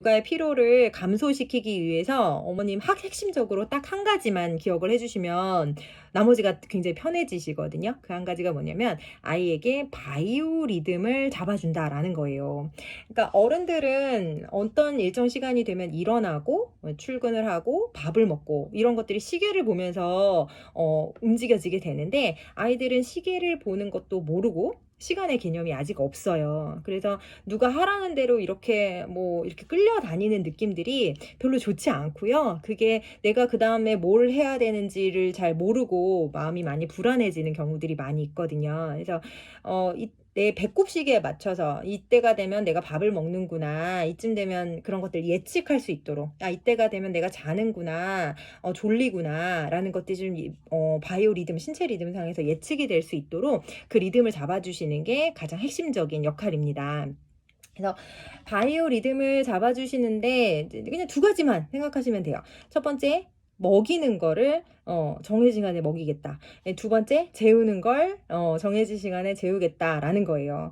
육아의 피로를 감소시키기 위해서 어머님 핵심적으로 딱 한 가지만 기억을 해 주시면 나머지가 굉장히 편해지시거든요. 그 한 가지가 뭐냐면 아이에게 바이오 리듬을 잡아준다라는 거예요. 그러니까 어른들은 어떤 일정 시간이 되면 일어나고 출근을 하고 밥을 먹고 이런 것들이 시계를 보면서 움직여지게 되는데 아이들은 시계를 보는 것도 모르고 시간의 개념이 아직 없어요. 그래서 누가 하라는 대로 이렇게 뭐 이렇게 끌려다니는 느낌들이 별로 좋지 않고요. 그게 내가 그다음에 뭘 해야 되는지를 잘 모르고 마음이 많이 불안해지는 경우들이 많이 있거든요. 그래서 내 배꼽 시계에 맞춰서 이때가 되면 내가 밥을 먹는구나. 이쯤 되면 그런 것들 예측할 수 있도록 이때가 되면 내가 자는구나. 졸리구나라는 것들이 좀 바이오 리듬, 신체 리듬 상에서 예측이 될 수 있도록 그 리듬을 잡아주시는 게 가장 핵심적인 역할입니다. 그래서 바이오 리듬을 잡아주시는데 그냥 두 가지만 생각하시면 돼요. 첫 번째, 먹이는 거를 정해진 시간에 먹이겠다. 두 번째, 재우는 걸 정해진 시간에 재우겠다라는 거예요.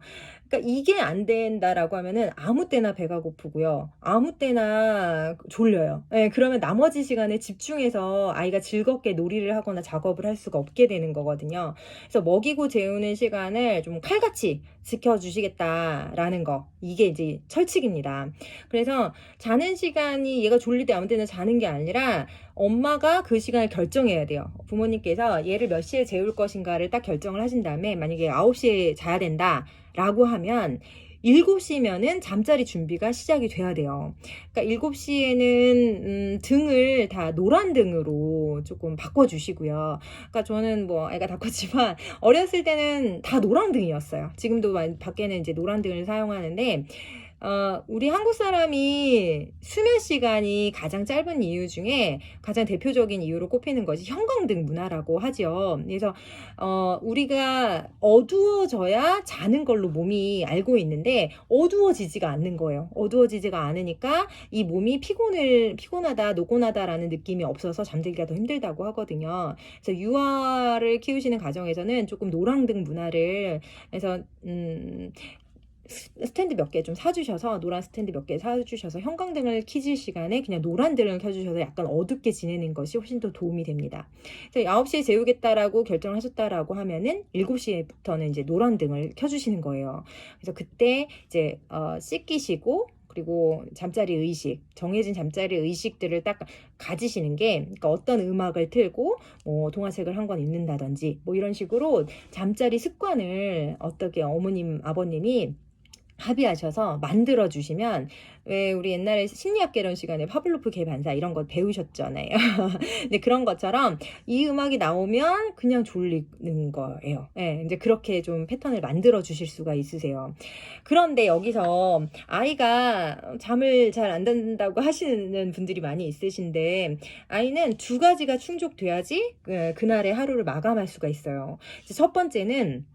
그러니까 이게 안 된다라고 하면은 아무 때나 배가 고프고요. 아무 때나 졸려요. 예, 그러면 나머지 시간에 집중해서 아이가 즐겁게 놀이를 하거나 작업을 할 수가 없게 되는 거거든요. 그래서 먹이고 재우는 시간을 좀 칼같이 지켜주시겠다라는 거. 이게 이제 철칙입니다. 그래서 자는 시간이 얘가 졸릴 때 아무 때나 자는 게 아니라 엄마가 그 시간을 결정해야 돼요. 부모님께서 얘를 몇 시에 재울 것인가를 딱 결정을 하신 다음에 만약에 9시에 자야 된다 라고 하면 7시면은 잠자리 준비가 시작이 돼야 돼요. 그러니까 7시에는 등을 다 노란 등으로 조금 바꿔주시고요. 그러니까 저는 뭐 애가 다 컸지만 어렸을 때는 다 노란 등이었어요. 지금도 밖에는 이제 노란 등을 사용하는데 우리 한국 사람이 수면 시간이 가장 짧은 이유 중에 가장 대표적인 이유로 꼽히는 것이 형광등 문화라고 하죠. 그래서 우리가 어두워져야 자는 걸로 몸이 알고 있는데 어두워지지가 않는 거예요. 어두워지지가 않으니까 이 몸이 피곤하다, 노곤하다라는 느낌이 없어서 잠들기가 더 힘들다고 하거든요. 그래서 유아를 키우시는 가정에서는 조금 노랑등 문화를 해서 스탠드 몇 개 좀 사주셔서 노란 스탠드 몇 개 사주셔서 형광등을 켜질 시간에 그냥 노란 등을 켜주셔서 약간 어둡게 지내는 것이 훨씬 더 도움이 됩니다. 그래서 9시에 재우겠다라고 결정을 하셨다라고 하면은 7시부터는 이제 노란 등을 켜주시는 거예요. 그래서 그때 이제 씻기시고 그리고 잠자리 의식, 정해진 잠자리 의식들을 딱 가지시는 게, 그러니까 어떤 음악을 틀고, 뭐, 동화책을 한 권 읽는다든지, 뭐 이런 식으로 잠자리 습관을 어떻게 어머님, 아버님이 합의하셔서 만들어 주시면 왜 우리 옛날에 심리학 개론 시간에 파블로프 개 반사 이런 거 배우셨잖아요. 근데 그런 것처럼 이 음악이 나오면 그냥 졸리는 거예요. 예, 이제 그렇게 좀 패턴을 만들어 주실 수가 있으세요. 그런데 여기서 아이가 잠을 잘 안 잔다고 하시는 분들이 많이 있으신데 아이는 두 가지가 충족돼야지 그날의 하루를 마감할 수가 있어요. 첫 번째는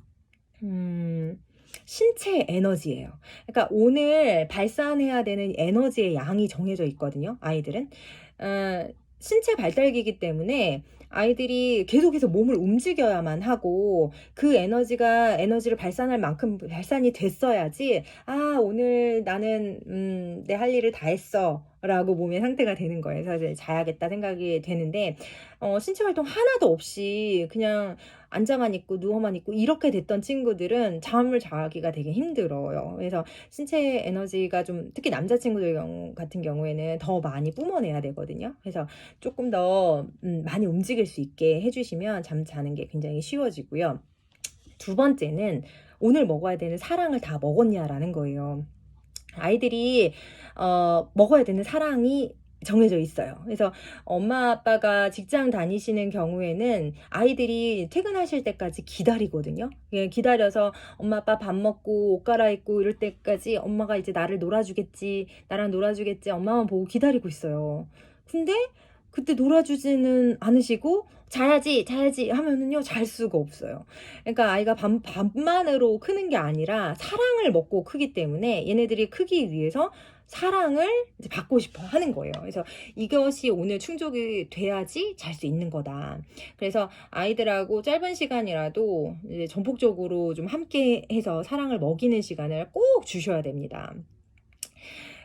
신체 에너지예요. 그러니까 오늘 발산해야 되는 에너지의 양이 정해져 있거든요. 아이들은. 신체 발달기이기 때문에 아이들이 계속해서 몸을 움직여야만 하고 그 에너지를 발산할 만큼 발산이 됐어야지 오늘 나는 내 할 일을 다 했어 라고 몸의 상태가 되는 거예요. 그래서 이제 자야겠다 생각이 되는데 신체 활동 하나도 없이 그냥 앉아만 있고 누워만 있고 이렇게 됐던 친구들은 잠을 자기가 되게 힘들어요. 그래서 신체 에너지가 좀 특히 남자친구들 같은 경우에는 더 많이 뿜어내야 되거든요. 그래서 조금 더 많이 움직일 수 있게 해주시면 잠 자는 게 굉장히 쉬워지고요. 두 번째는 오늘 먹어야 되는 사랑을 다 먹었냐라는 거예요. 아이들이 먹어야 되는 사랑이 정해져 있어요. 그래서 엄마 아빠가 직장 다니시는 경우에는 아이들이 퇴근하실 때까지 기다리거든요. 예, 기다려서 엄마 아빠 밥 먹고 옷 갈아입고 이럴 때까지 엄마가 이제 나를 놀아주겠지, 나랑 놀아주겠지, 엄마만 보고 기다리고 있어요. 근데 그때 놀아주지는 않으시고 자야지 자야지 하면은요 잘 수가 없어요. 그러니까 아이가 밥만으로 크는 게 아니라 사랑을 먹고 크기 때문에 얘네들이 크기 위해서 사랑을 이제 받고 싶어 하는 거예요. 그래서 이것이 오늘 충족이 돼야지 잘 수 있는 거다. 그래서 아이들하고 짧은 시간이라도 이제 전폭적으로 좀 함께 해서 사랑을 먹이는 시간을 꼭 주셔야 됩니다.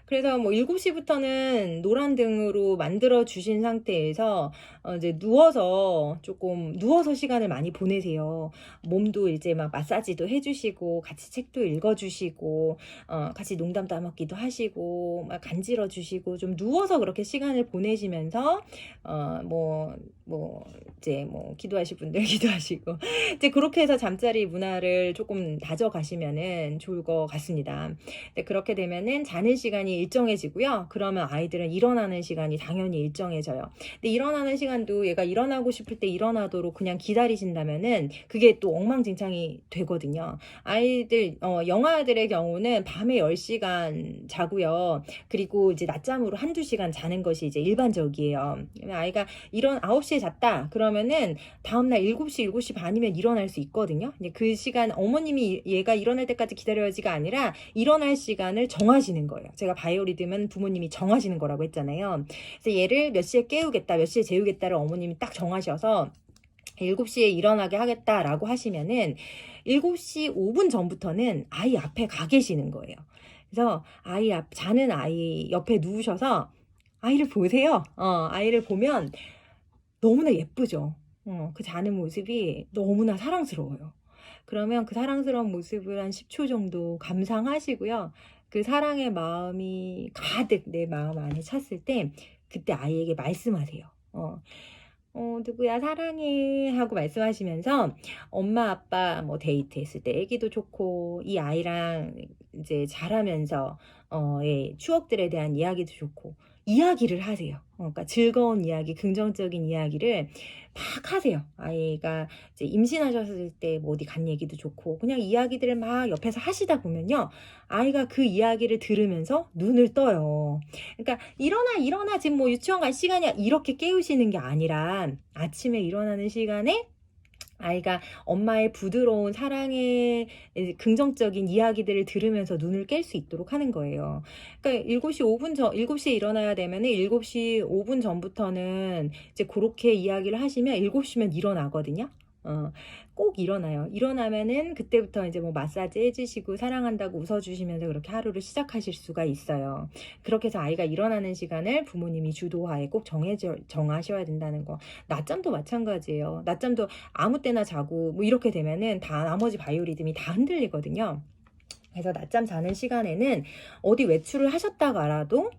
그래서 뭐 7시부터는 노란등으로 만들어 주신 상태에서 이제 누워서 시간을 많이 보내세요. 몸도 이제 막 마사지도 해 주시고 같이 책도 읽어 주시고 같이 농담 따먹기도 하시고 막 간질러 주시고 좀 누워서 그렇게 시간을 보내시면서 이제 뭐 기도하실 분들 기도하시고 이제 그렇게 해서 잠자리 문화를 조금 다져가시면은 좋을 것 같습니다. 네, 그렇게 되면은 자는 시간이 일정해지고요. 그러면 아이들은 일어나는 시간이 당연히 일정해져요. 근데 일어나는 시간도 얘가 일어나고 싶을 때 일어나도록 그냥 기다리신다면은 그게 또 엉망진창이 되거든요. 아이들 영아들의 경우는 밤에 10시간 자고요. 그리고 이제 낮잠으로 1~2시간 자는 것이 이제 일반적이에요. 아이가 9시에 잤다 그러면은 다음날 7시 반이면 일어날 수 있거든요. 근데 그 시간 어머님이 얘가 일어날 때까지 기다려야지가 아니라 일어날 시간을 정하시는 거예요. 제가 바이오리듬은 부모님이 정하시는 거라고 했잖아요. 그래서 얘를 몇 시에 깨우겠다, 몇 시에 재우겠다를 어머님이 딱 정하셔서 7시에 일어나게 하겠다라고 하시면은 7시 5분 전부터는 아이 앞에 가 계시는 거예요. 그래서 자는 아이 옆에 누우셔서 아이를 보세요. 아이를 보면 너무나 예쁘죠. 그 자는 모습이 너무나 사랑스러워요. 그러면 그 사랑스러운 모습을 한 10초 정도 감상하시고요. 그 사랑의 마음이 가득 내 마음 안에 찼을 때 그때 아이에게 말씀하세요. 누구야 사랑해 하고 말씀하시면서 엄마 아빠 뭐 데이트했을 때 애기도 좋고 이 아이랑 이제 자라면서 예, 추억들에 대한 이야기도 좋고 이야기를 하세요. 그러니까 즐거운 이야기, 긍정적인 이야기를 막 하세요. 아이가 이제 임신하셨을 때 뭐 어디 간 얘기도 좋고 그냥 이야기들을 막 옆에서 하시다 보면요. 아이가 그 이야기를 들으면서 눈을 떠요. 그러니까 일어나 지금 뭐 유치원 갈 시간이야 이렇게 깨우시는 게 아니라 아침에 일어나는 시간에 아이가 엄마의 부드러운 사랑의 긍정적인 이야기들을 들으면서 눈을 깰 수 있도록 하는 거예요. 그러니까 7시에 일어나야 되면은 7시 5분 전부터는 이제 그렇게 이야기를 하시면 7시면 일어나거든요. 꼭 일어나요. 일어나면은 그때부터 이제 뭐 마사지 해주시고 사랑한다고 웃어주시면서 그렇게 하루를 시작하실 수가 있어요. 그렇게 해서 아이가 일어나는 시간을 부모님이 주도하에 꼭 정하셔야 된다는 거. 낮잠도 마찬가지예요. 낮잠도 아무 때나 자고 뭐 이렇게 되면은 다 나머지 바이오리듬이 다 흔들리거든요. 그래서 낮잠 자는 시간에는 어디 외출을 하셨다가라도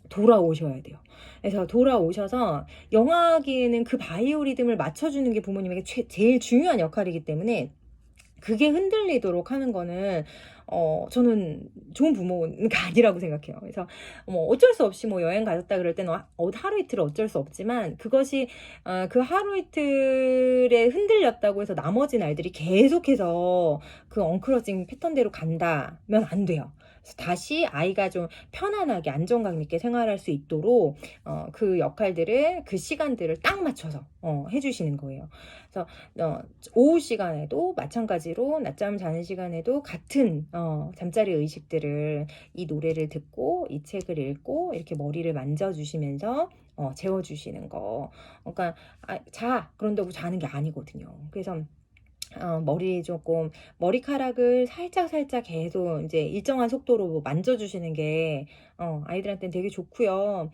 돌아오셔야 돼요. 그래서 돌아오셔서 영아기에는 그 바이오리듬을 맞춰주는 게 부모님에게 제일 중요한 역할이기 때문에 그게 흔들리도록 하는 거는 저는 좋은 부모가 아니라고 생각해요. 그래서 뭐 어쩔 수 없이 뭐 여행 가셨다 그럴 때는 하루 이틀은 어쩔 수 없지만 그것이 그 하루 이틀에 흔들렸다고 해서 나머지 날들이 계속해서 그 엉클어진 패턴대로 간다면 안 돼요. 그래서 다시 아이가 좀 편안하게 안정감 있게 생활할 수 있도록 그 역할들을 그 시간들을 딱 맞춰서 해주시는 거예요. 그래서 오후 시간에도 마찬가지로 낮잠 자는 시간에도 같은 잠자리 의식들을 이 노래를 듣고 이 책을 읽고 이렇게 머리를 만져주시면서 재워주시는 거. 그러니까 그런다고 자는 게 아니거든요. 그래서 머리카락을 살짝 계속 이제 일정한 속도로 만져주시는 게 아이들한테는 되게 좋고요.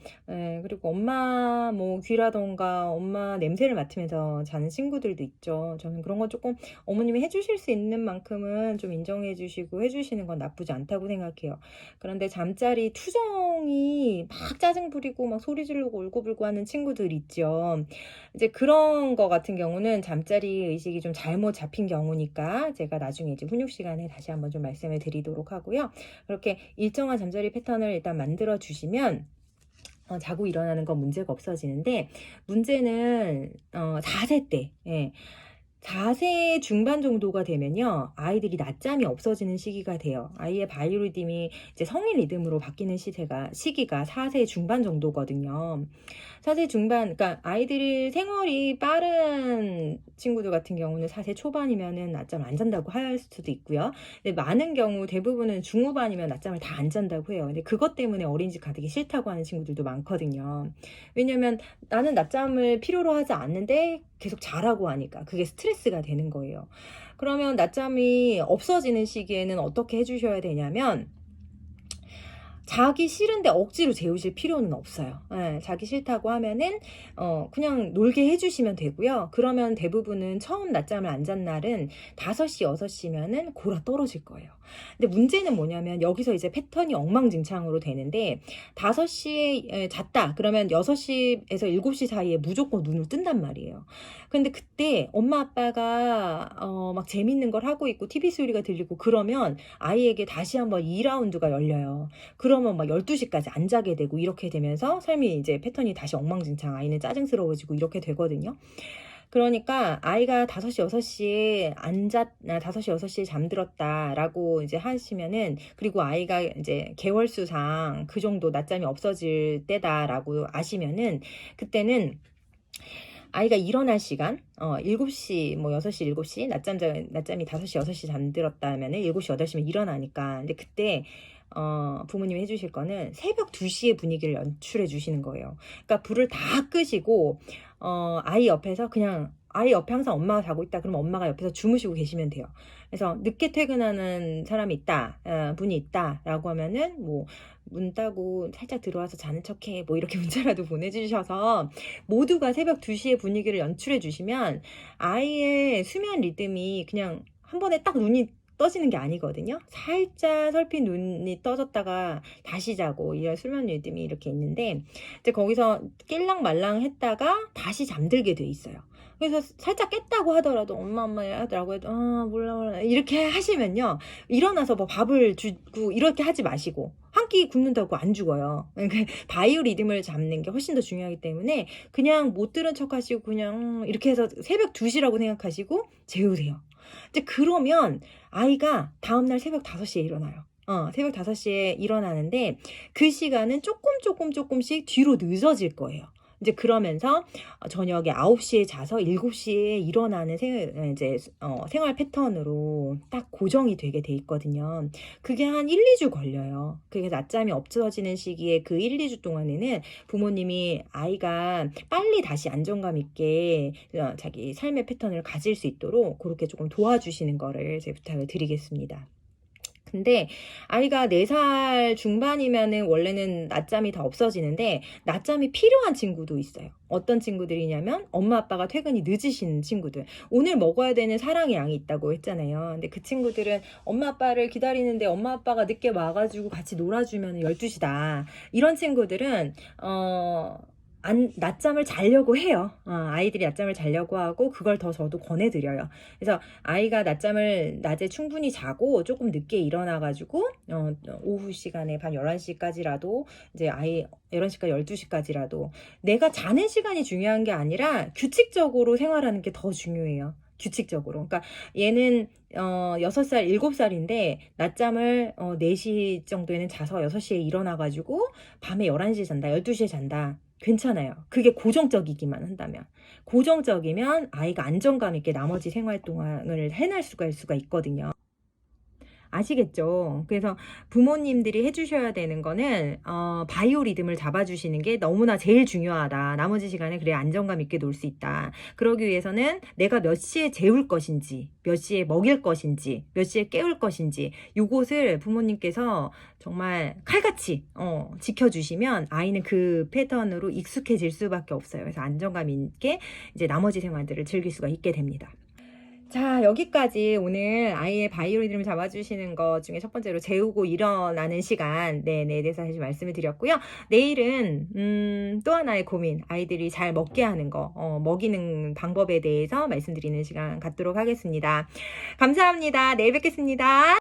그리고 엄마 뭐 귀라던가 엄마 냄새를 맡으면서 자는 친구들도 있죠. 저는 그런 건 조금 어머님이 해주실 수 있는 만큼은 좀 인정해주시고 해주시는 건 나쁘지 않다고 생각해요. 그런데 잠자리 투정이 막 짜증 부리고 막 소리 지르고 울고불고 하는 친구들 있죠. 이제 그런 거 같은 경우는 잠자리 의식이 좀 잘못 잡힌 경우니까 제가 나중에 이제 훈육 시간에 다시 한번 좀 말씀을 드리도록 하고요. 그렇게 일정한 잠자리 패턴을 일단 만들어 주시면 자고 일어나는 건 문제가 없어지는데 문제는 자세 때. 예. 4세 중반 정도가 되면요. 아이들이 낮잠이 없어지는 시기가 돼요. 아이의 바이오리듬이 이제 성인 리듬으로 바뀌는 시기가 4세 중반 정도거든요. 4세 중반, 그러니까 아이들이 생활이 빠른 친구들 같은 경우는 4세 초반이면은 낮잠 안 잔다고 할 수도 있고요. 근데 많은 경우 대부분은 중후반이면 낮잠을 다 안 잔다고 해요. 근데 그것 때문에 어린이집 가기 싫다고 하는 친구들도 많거든요. 왜냐면 나는 낮잠을 필요로 하지 않는데 계속 자라고 하니까 그게 스트레스가 되는 거예요. 그러면 낮잠이 없어지는 시기에는 어떻게 해주셔야 되냐면 자기 싫은데 억지로 재우실 필요는 없어요. 예, 자기 싫다고 하면은 그냥 놀게 해 주시면 되고요. 그러면 대부분은 처음 낮잠을 안 잔 날은 5시, 6시면은 골아 떨어질 거예요. 근데 문제는 뭐냐면 여기서 이제 패턴이 엉망진창으로 되는데 5시에 잤다 그러면 6시에서 7시 사이에 무조건 눈을 뜬단 말이에요. 근데 그때 엄마 아빠가 막 재밌는 걸 하고 있고 TV 소리가 들리고 그러면 아이에게 다시 한번 2라운드가 열려요. 그러면 막 12시까지 안 자게 되고 이렇게 되면서 삶이 이제 패턴이 다시 엉망진창 아이는 짜증스러워지고 이렇게 되거든요. 그러니까 아이가 5시, 6시에 아, 5시, 6시에 잠들었다라고 이제 하시면은 그리고 아이가 이제 개월수상 그 정도 낮잠이 없어질 때다라고 아시면은 그때는 아이가 일어날 시간 7시 뭐 6시 7시 낮잠이 5시 6시 잠들었다면은 7시 8시면 일어나니까 근데 그때 부모님이 해주실 거는 새벽 2시에 분위기를 연출해 주시는 거예요. 그러니까 불을 다 끄시고 아이 옆에서 그냥 아이 옆에 항상 엄마가 자고 있다 그러면 엄마가 옆에서 주무시고 계시면 돼요. 그래서 늦게 퇴근하는 사람이 있다 분이 있다 라고 하면은 뭐 문 따고 살짝 들어와서 자는 척해 뭐 이렇게 문자라도 보내주셔서 모두가 새벽 2시에 분위기를 연출해 주시면 아이의 수면 리듬이 그냥 한 번에 딱 눈이 떠지는 게 아니거든요. 살짝 설핀 눈이 떠졌다가 다시 자고 이런 수면 리듬이 이렇게 있는데 이제 거기서 낄랑말랑 했다가 다시 잠들게 돼 있어요. 그래서 살짝 깼다고 하더라도 엄마 하더라고 해도 몰라 이렇게 하시면요 일어나서 뭐 밥을 주고 이렇게 하지 마시고 한 끼 굶는다고 안 죽어요. 바이오 리듬을 잡는 게 훨씬 더 중요하기 때문에 그냥 못 들은 척 하시고 그냥 이렇게 해서 새벽 2시라고 생각하시고 재우세요. 이제 그러면 아이가 다음날 새벽 5시에 일어나요. 새벽 5시에 일어나는데 그 시간은 조금씩 뒤로 늦어질 거예요. 이제 그러면서 저녁에 9시에 자서 7시에 일어나는 생활 패턴으로 딱 고정이 되게 돼 있거든요. 그게 한 1-2주 걸려요. 그게 낮잠이 없어지는 시기에 그 1-2주 동안에는 부모님이 아이가 빨리 다시 안정감 있게 자기 삶의 패턴을 가질 수 있도록 그렇게 조금 도와주시는 거를 제 부탁을 드리겠습니다. 근데 아이가 4살 중반이면은 원래는 낮잠이 다 없어지는데 낮잠이 필요한 친구도 있어요. 어떤 친구들이냐면 엄마 아빠가 퇴근이 늦으신 친구들. 오늘 먹어야 되는 사랑의 양이 있다고 했잖아요. 근데 그 친구들은 엄마 아빠를 기다리는데 엄마 아빠가 늦게 와가지고 같이 놀아주면 12시다. 이런 친구들은 낮잠을 자려고 해요. 아이들이 낮잠을 자려고 하고 그걸 더 저도 권해드려요. 그래서 아이가 낮잠을 낮에 충분히 자고 조금 늦게 일어나가지고 오후 시간에 밤 11시까지라도 이제 아이 11시까지 12시까지라도 내가 자는 시간이 중요한 게 아니라 규칙적으로 생활하는 게 더 중요해요. 규칙적으로. 그러니까 얘는 6살, 7살인데 낮잠을 4시 정도에는 자서 6시에 일어나가지고 밤에 11시에 잔다, 12시에 잔다. 괜찮아요. 그게 고정적이기만 한다면. 고정적이면 아이가 안정감 있게 나머지 생활 동안을 해낼 수가 있거든요. 아시겠죠? 그래서 부모님들이 해주셔야 되는 거는 바이오 리듬을 잡아주시는 게 너무나 제일 중요하다. 나머지 시간에 그래 안정감 있게 놀 수 있다. 그러기 위해서는 내가 몇 시에 재울 것인지, 몇 시에 먹일 것인지, 몇 시에 깨울 것인지 요것을 부모님께서 정말 칼같이 지켜주시면 아이는 그 패턴으로 익숙해질 수밖에 없어요. 그래서 안정감 있게 이제 나머지 생활들을 즐길 수가 있게 됩니다. 자, 여기까지 오늘 아이의 바이오 리듬을 잡아주시는 것 중에 첫 번째로 재우고 일어나는 시간, 네, 대해서 사실 말씀을 드렸고요. 내일은, 또 하나의 고민, 아이들이 잘 먹게 하는 거, 먹이는 방법에 대해서 말씀드리는 시간 갖도록 하겠습니다. 감사합니다. 내일 뵙겠습니다.